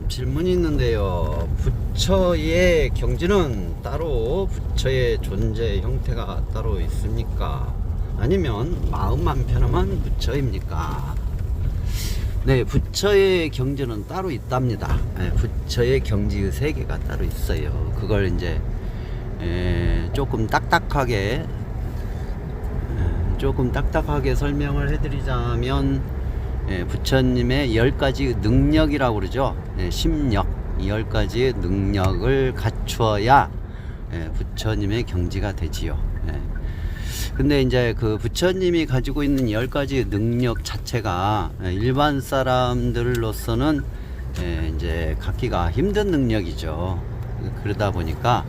질문이 있는데요. 부처의 경지는 따로 부처의 존재 형태가 따로 있습니까? 아니면 마음만 편하면 부처입니까? 네, 부처의 경지는 따로 있답니다. 네, 부처의 경지의 세계가 따로 있어요. 그걸 이제 조금 딱딱하게 설명을 해드리자면, 부처님의 10가지 능력이라고 그러죠. 심력, 10가지 능력을 갖추어야 부처님의 경지가 되지요. 근데 이제 그 부처님이 가지고 있는 10가지 능력 자체가 일반 사람들로서는 이제 갖기가 힘든 능력이죠. 그러다 보니까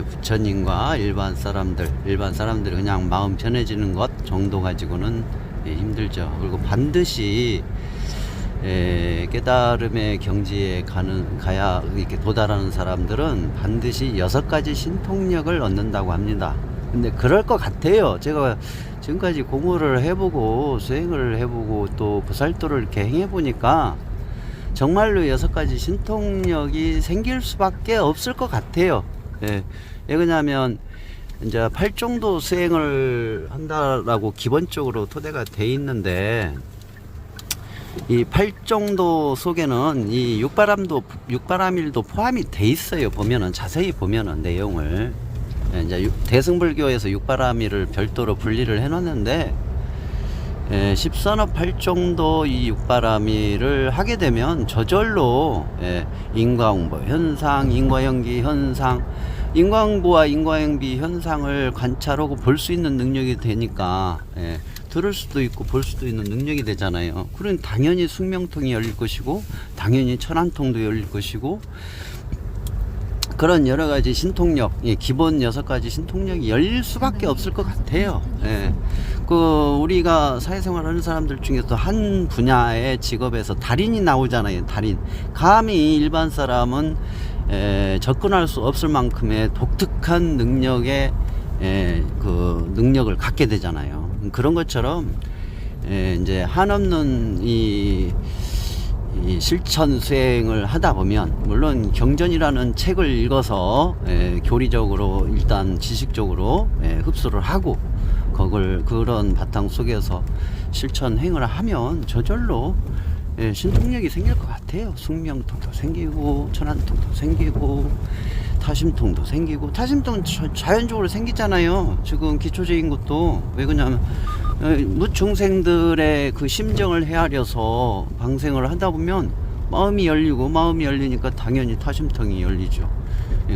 부처님과 일반 사람들이 그냥 마음 편해지는 것 정도 가지고는 힘들죠. 그리고 반드시 깨달음의 경지에 가야 이렇게 도달하는 사람들은 반드시 6가지 신통력을 얻는다고 합니다. 근데 그럴 것 같아요. 제가 지금까지 공부를 해보고 수행을 해보고 또 보살도를 이렇게 행해보니까 정말로 6가지 신통력이 생길 수밖에 없을 것 같아요. 왜 그러냐면 이제 8정도 수행을 한다라고 기본적으로 토대가 돼 있는데, 이 8정도 속에는 이 육바라밀도 포함이 돼 있어요. 보면은 자세히 보면은 내용을 이제 대승불교에서 육바라밀을 별도로 분리를 해놨는데, 10선업 8정도 이 육바라밀을 하게 되면 저절로 인과응보 현상, 인과연기 현상, 인과응보와 인과연기 현상을 관찰하고 볼 수 있는 능력이 되니까 들을 수도 있고 볼 수도 있는 능력이 되잖아요. 그럼 당연히 숙명통이 열릴 것이고 당연히 천안통도 열릴 것이고, 그런 여러가지 신통력, 기본 6가지 신통력이 열릴 수밖에 없을 것 같아요. 우리가 사회생활 하는 사람들 중에서 한 분야의 직업에서 달인이 나오잖아요. 달인. 감히 일반 사람은 접근할 수 없을 만큼의 독특한 능력의 그 능력을 갖게 되잖아요. 그런 것처럼 이제 한없는 이 실천 수행을 하다 보면, 물론 경전이라는 책을 읽어서 교리적으로 일단 지식적으로 흡수를 하고 그런 바탕 속에서 실천 행을 하면 저절로 신통력이 생길 것 같아요. 숙명통도 생기고 천안통도 생기고 타심통도 생기고, 타심통은 자연적으로 생기잖아요. 지금 기초적인 것도. 왜 그러냐면 무중생들의 그 심정을 헤아려서 방생을 하다 보면 마음이 열리니까 당연히 타심통이 열리죠.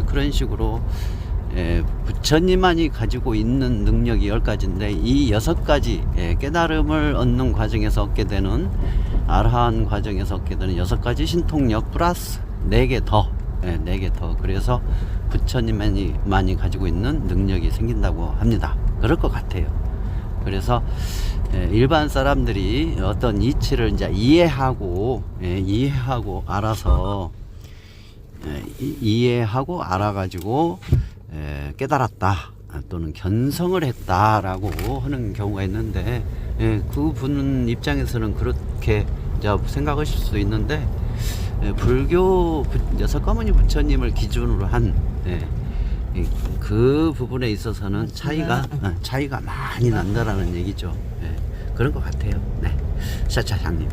그런 식으로 부처님만이 가지고 있는 능력이 10가지인데, 이 6가지 깨달음을 얻는 과정에서 얻게 되는, 아라한 과정에서 얻게 되는 6가지 신통력 플러스 4개 더, 4개 더. 그래서 부처님만이 가지고 있는 능력이 생긴다고 합니다. 그럴 것 같아요. 그래서 일반 사람들이 어떤 이치를 이제 이해하고 알아서 이해하고 알아가지고 깨달았다 또는 견성을 했다라고 하는 경우가 있는데, 그분 입장에서는 그렇게 이제 생각하실 수도 있는데, 불교 석가모니 부처님을 기준으로 한 그 부분에 있어서는 차이가 많이 난다라는 얘기죠. 그런 것 같아요. 네, 샤차장님.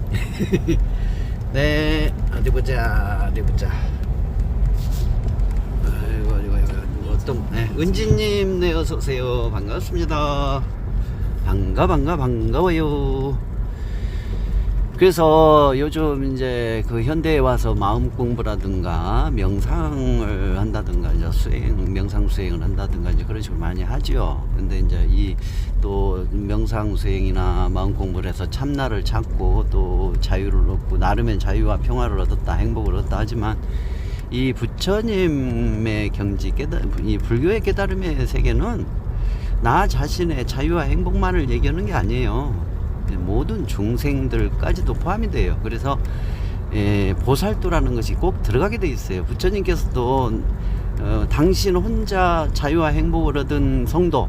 네, 어디 보자. 어떤 은지님, 네, 어서 오세요. 반갑습니다. 반가워요. 그래서 요즘 이제 그 현대에 와서 마음 공부라든가 명상을 한다든가 이제 명상 수행을 한다든가 이제 그런 식으로 많이 하죠. 근데 이제 또 명상 수행이나 마음 공부를 해서 참나를 찾고 또 자유를 얻고, 나름의 자유와 평화를 얻었다, 행복을 얻었다 하지만, 이 부처님의 경지, 이 불교의 깨달음의 세계는 나 자신의 자유와 행복만을 얘기하는 게 아니에요. 모든 중생들까지도 포함이 돼요. 그래서 보살도라는 것이 꼭 들어가게 돼 있어요. 부처님께서도 당신 혼자 자유와 행복을 얻은 성도,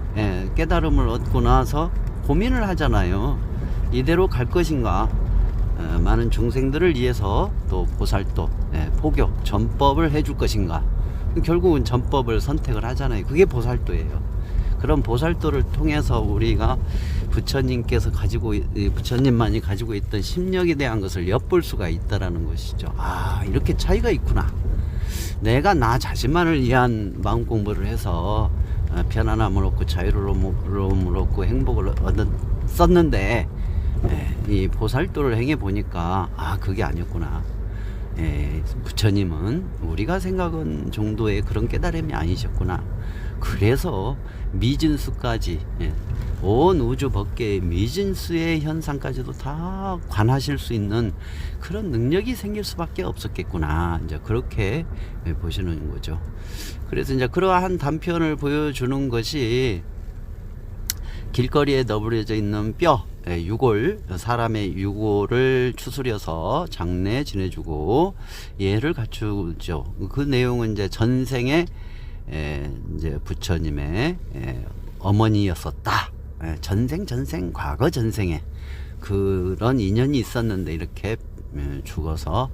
깨달음을 얻고 나서 고민을 하잖아요. 이대로 갈 것인가, 많은 중생들을 위해서 또 보살도, 포교, 전법을 해줄 것인가. 결국은 전법을 선택을 하잖아요. 그게 보살도예요. 그런 보살도를 통해서 우리가 부처님께서 부처님만이 가지고 있던 심력에 대한 것을 엿볼 수가 있다라는 것이죠. 아, 이렇게 차이가 있구나. 내가 나 자신만을 위한 마음 공부를 해서 편안함을 얻고 자유로움을 얻고 행복을 얻었었는데, 이 보살도를 행해 보니까 아, 그게 아니었구나. 부처님은 우리가 생각한 정도의 그런 깨달음이 아니셨구나. 그래서 미진수까지, 온 우주 법계의 미진수의 현상까지도 다 관하실 수 있는 그런 능력이 생길 수밖에 없었겠구나. 이제 그렇게 보시는 거죠. 그래서 이제 그러한 단편을 보여주는 것이 길거리에 너부려져 있는 뼈, 유골, 사람의 유골을 추스려서 장례 지내주고 예를 갖추죠. 그 내용은 이제 전생에 이제 부처님의 어머니였었다. 전생 과거 전생에 그런 인연이 있었는데 이렇게 죽어서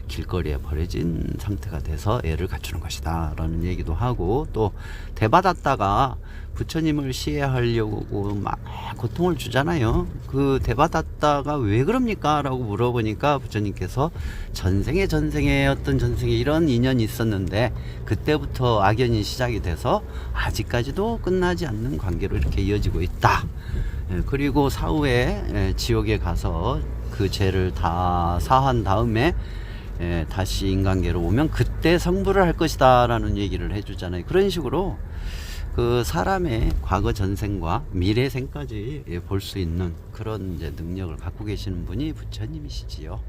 길거리에 버려진 상태가 돼서 애를 갖추는 것이다 라는 얘기도 하고, 또 대받았다가 부처님을 시해하려고 막 고통을 주잖아요. 그 대받았다가 왜 그럽니까? 라고 물어보니까 부처님께서 전생에 어떤 전생에 이런 인연이 있었는데 그때부터 악연이 시작이 돼서 아직까지도 끝나지 않는 관계로 이렇게 이어지고 있다. 그리고 사후에 지옥에 가서 그 죄를 다 사한 다음에 다시 인간계로 오면 그때 성불을 할 것이다 라는 얘기를 해주잖아요. 그런 식으로 그 사람의 과거 전생과 미래 생까지 볼 수 있는 그런 이제 능력을 갖고 계시는 분이 부처님이시지요.